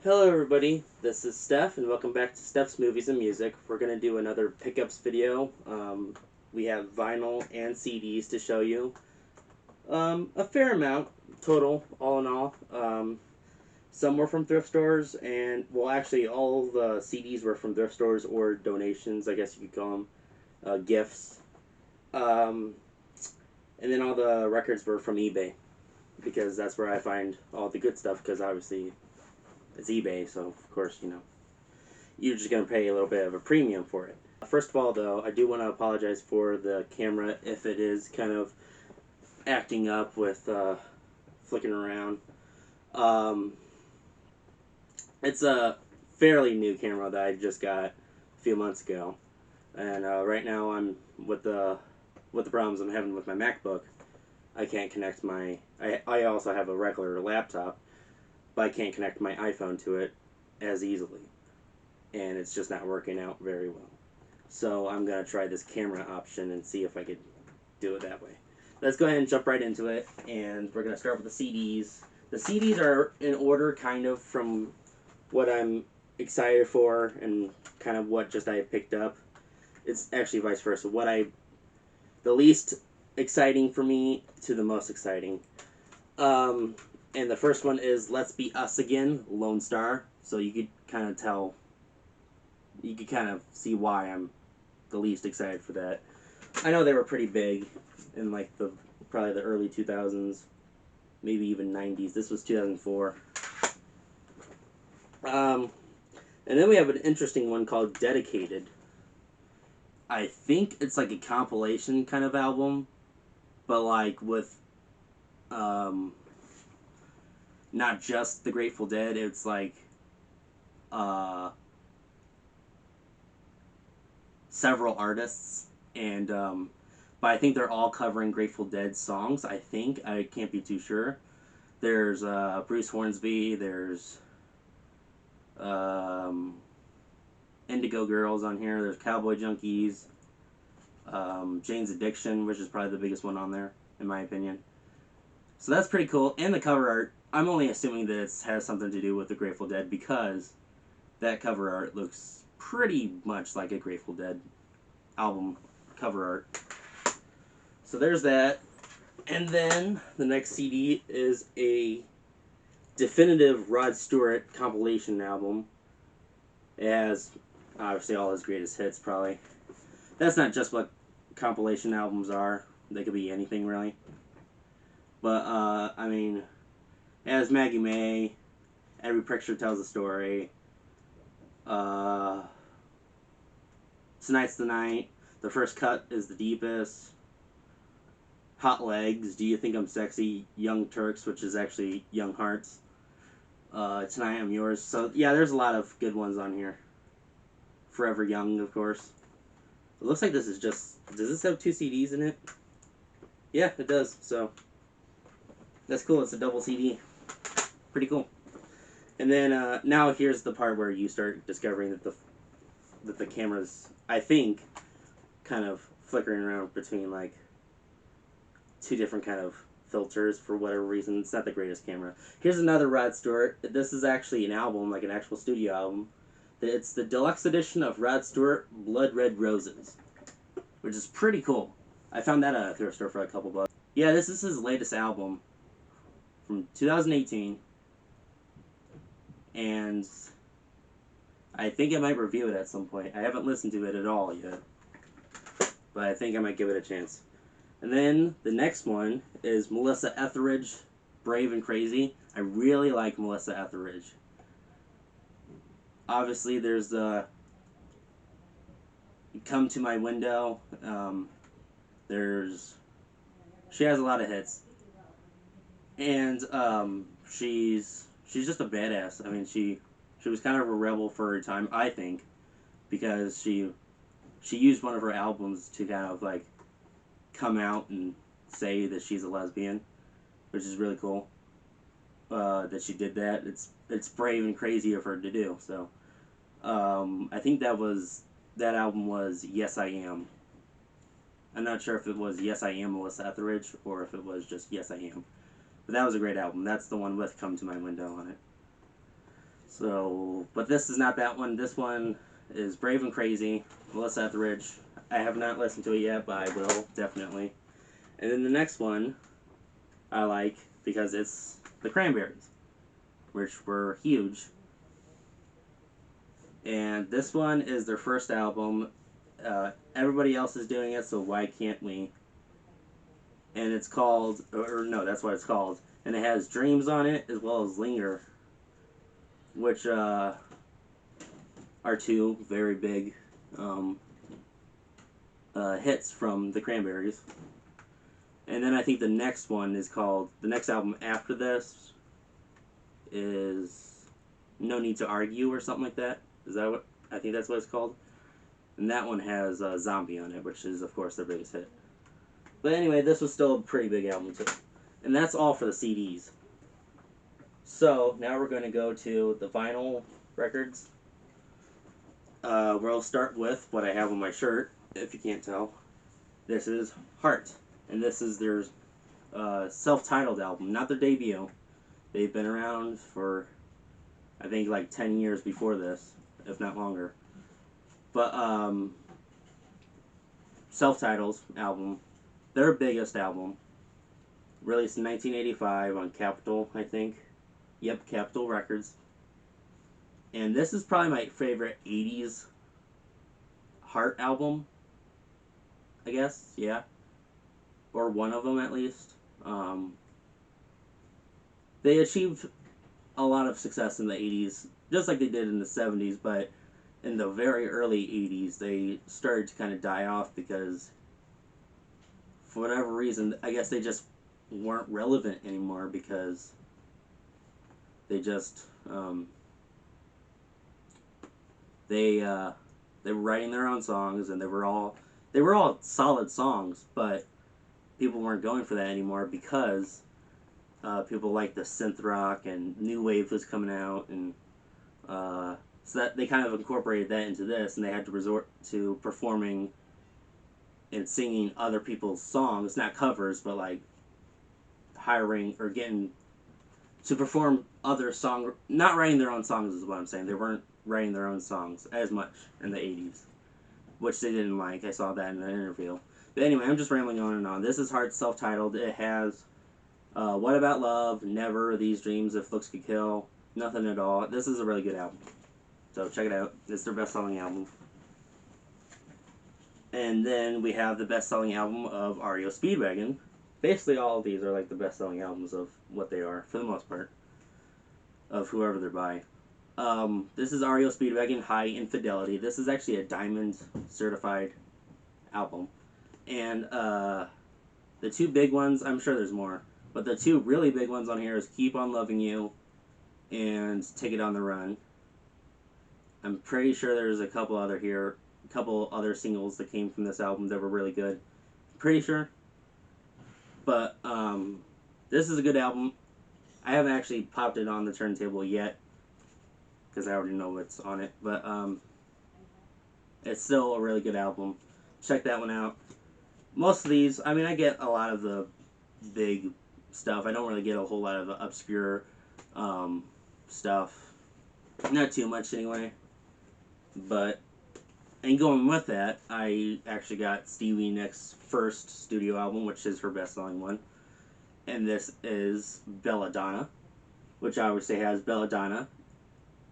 Hello everybody, this is Steph and welcome back to Steph's Movies and Music. We're going to do another pickups video. We have vinyl and CDs to show you. A fair amount total, all in all. Some were from thrift stores and, well actually all the CDs were from thrift stores or donations, I guess you could call them, gifts. And then all the records were from eBay because that's where I find all the good stuff because obviously it's eBay, so of course, you're just going to pay a little bit of a premium for it. First of all, though, I do want to apologize for the camera if it is kind of acting up with flicking around. It's a fairly new camera that I just got a few months ago, and right now I'm with the problems I'm having with my MacBook. I can't connect my. I also have a regular laptop, but I can't connect my iPhone to it as easily. And it's just not working out very well. So I'm going to try this camera option and see if I could do it that way. Let's go ahead and jump right into it. And we're going to start with the CDs. The CDs are in order kind of from what I'm excited for and kind of what just I picked up. It's actually vice versa. The least exciting for me to the most exciting. And the first one is Let's Be Us Again, Lone Star. So you could kind of tell, you could kind of see why I'm the least excited for that. I know they were pretty big in like probably the early 2000s, maybe even 90s. This was 2004. And then we have an interesting one called Dedicated. I think it's like a compilation kind of album, but like with not just the Grateful Dead. It's like several artists, and but I think they're all covering Grateful Dead songs. I think I can't be too sure. There's Bruce Hornsby. There's Indigo Girls on here. There's Cowboy Junkies. Jane's Addiction, which is probably the biggest one on there, in my opinion. So that's pretty cool. And the cover art, I'm only assuming that it has something to do with the Grateful Dead because that cover art looks pretty much like a Grateful Dead album cover art. So there's that. And then the next CD is a definitive Rod Stewart compilation album. It has obviously all his greatest hits, probably. That's not just what compilation albums are. They could be anything, really. But, I mean, it has Maggie May, Every Picture Tells a Story, Tonight's the Night, The First Cut is the Deepest, Hot Legs, Do You Think I'm Sexy, Young Turks, which is actually Young Hearts, Tonight I'm Yours. So, yeah, there's a lot of good ones on here. Forever Young, of course. It looks like this is just... Does this have 2 CDs in it? Yeah, it does, so... That's cool. It's a double CD. Pretty cool. And then now here's the part where you start discovering that the camera's, I think, kind of flickering around between like 2 different kind of filters for whatever reason. It's not the greatest camera. Here's another Rod Stewart. This is actually an album, like an actual studio album. It's the deluxe edition of Rod Stewart Blood Red Roses, which is pretty cool. I found that at a thrift store for a couple bucks. Yeah, this is his latest album from 2018, and I think I might review it at some point. I haven't listened to it at all yet, but I think I might give it a chance. And then the next one is Melissa Etheridge, Brave and Crazy. I really like Melissa Etheridge. Obviously, there's the Come to My Window. She has a lot of hits. And she's just a badass. I mean, she was kind of a rebel for her time, I think, because she used one of her albums to kind of like come out and say that she's a lesbian, which is really cool. That she did that. It's brave and crazy of her to do. So I think that album was Yes I Am. I'm not sure if it was Yes I Am Melissa Etheridge or if it was just Yes I Am. But that was a great album. That's the one with Come to My Window on it. So, but this is not that one. This one is Brave and Crazy, Melissa Etheridge. I have not listened to it yet, but I will, definitely. And then the next one I like because it's the Cranberries, which were huge. And this one is their first album. Everybody else is doing it, so why can't we? And it's called, or no, that's what it's called. And it has Dreams on it, as well as Linger, which are two very big hits from the Cranberries. And then I think the next one is called, the next album after this is No Need to Argue or something like that. Is that what, I think that's what it's called. And that one has Zombie on it, which is, of course, their biggest hit. But anyway, this was still a pretty big album, too. And that's all for the CDs. So, now we're going to go to the vinyl records. We'll start with what I have on my shirt, if you can't tell. This is Heart. And this is their self-titled album, not their debut. They've been around for, I think, like 10 years before this, if not longer. But, self-titled album, their biggest album, released in 1985 on Capitol, I think. Yep, Capitol Records. And this is probably my favorite 80s Heart album, I guess, yeah. Or one of them, at least. They achieved a lot of success in the 80s, just like they did in the 70s, but in the very early 80s, they started to kind of die off because, for whatever reason, I guess they just weren't relevant anymore because they just, they were writing their own songs, and they were all solid songs, but people weren't going for that anymore because people liked the synth rock and new wave was coming out, and so that they kind of incorporated that into this, and they had to resort to performing and singing other people's songs, not covers, but like hiring or getting to perform other song, not writing their own songs is what I'm saying. They weren't writing their own songs as much in the 80s, which they didn't like. I saw that in an interview. But anyway, I'm just rambling on and on. This is Heart, self-titled. It has What About Love, Never, These Dreams, If Looks Could Kill, Nothing at All. This is a really good album. So check it out. It's their best-selling album. And then we have the best-selling album of REO Speedwagon. Basically, all of these are like the best-selling albums of what they are, for the most part, of whoever they're by. This is REO Speedwagon, High Infidelity. This is actually a Diamond certified album. And the two big ones, I'm sure there's more, but the two really big ones on here is Keep On Loving You and Take It On The Run. I'm pretty sure there's a couple other singles that came from this album that were really good. Pretty sure. But this is a good album. I haven't actually popped it on the turntable yet because I already know what's on it. But it's still a really good album. Check that one out. Most of these, I mean, I get a lot of the big stuff. I don't really get a whole lot of obscure stuff. Not too much anyway. But, and going with that, I actually got Stevie Nicks' first studio album, which is her best-selling one. And this is Belladonna, which I would say has Belladonna,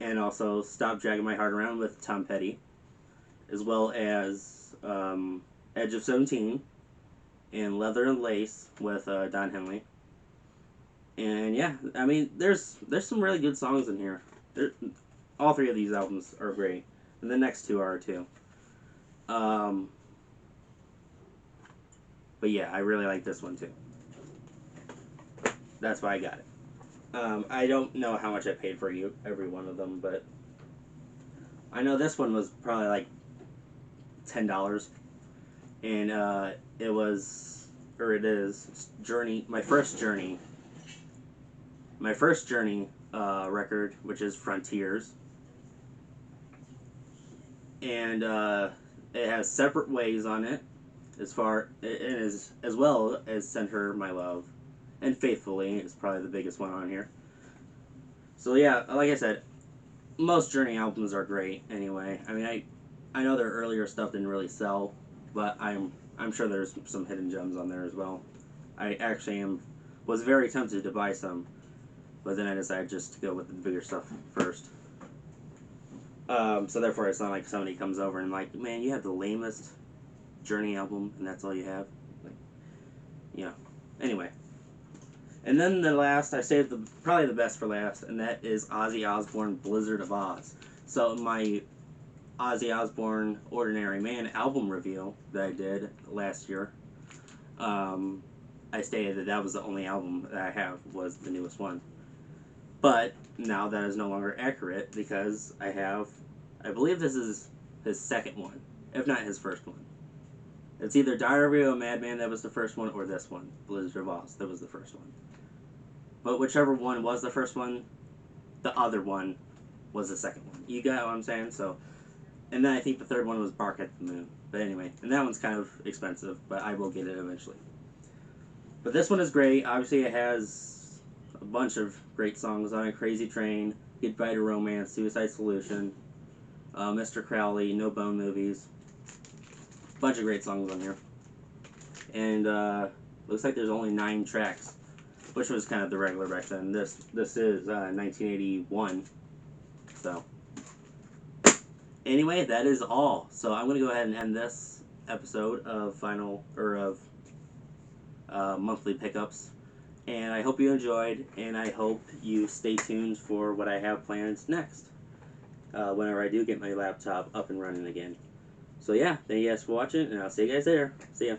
and also Stop Dragging My Heart Around with Tom Petty, as well as Edge of 17 and Leather and Lace with Don Henley. And yeah, I mean, there's some really good songs in here. All three of these albums are great, and the next two are too. But yeah, I really like this one too. That's why I got it. I don't know how much I paid for every one of them, but I know this one was probably like $10, and it was, or it is, my first Journey record, which is Frontiers, and it has Separate Ways on it, as well as Send Her My Love, and Faithfully is probably the biggest one on here. So yeah, like I said, most Journey albums are great anyway. I mean, I know their earlier stuff didn't really sell, but I'm sure there's some hidden gems on there as well. I actually was very tempted to buy some, but then I decided just to go with the bigger stuff first. So therefore, it's not like somebody comes over and like, man, you have the lamest Journey album, and that's all you have. Like, you know. Anyway, and then the last, I saved probably the best for last, and that is Ozzy Osbourne, Blizzard of Oz. So my Ozzy Osbourne Ordinary Man album review that I did last year, I stated that that was the only album that I have was the newest one. But now that is no longer accurate because I believe this is his second one, if not his first one. It's either Diary of a Madman that was the first one, or this one, Blizzard of Oz, that was the first one. But whichever one was the first one, the other one was the second one. You got what I'm saying? So, and then I think the third one was Bark at the Moon. But anyway, and that one's kind of expensive, but I will get it eventually. But this one is great. Obviously, it has a bunch of great songs on it. Crazy Train, Goodbye to Romance, Suicide Solution, Mr. Crowley, No Bone Movies. Bunch of great songs on here. And looks like there's only 9 tracks, which was kind of the regular back then. This is 1981. So anyway, that is all. So I'm gonna go ahead and end this episode of monthly pickups. And I hope you enjoyed, and I hope you stay tuned for what I have planned next. Whenever I do get my laptop up and running again. So yeah, thank you guys for watching, and I'll see you guys later. See ya.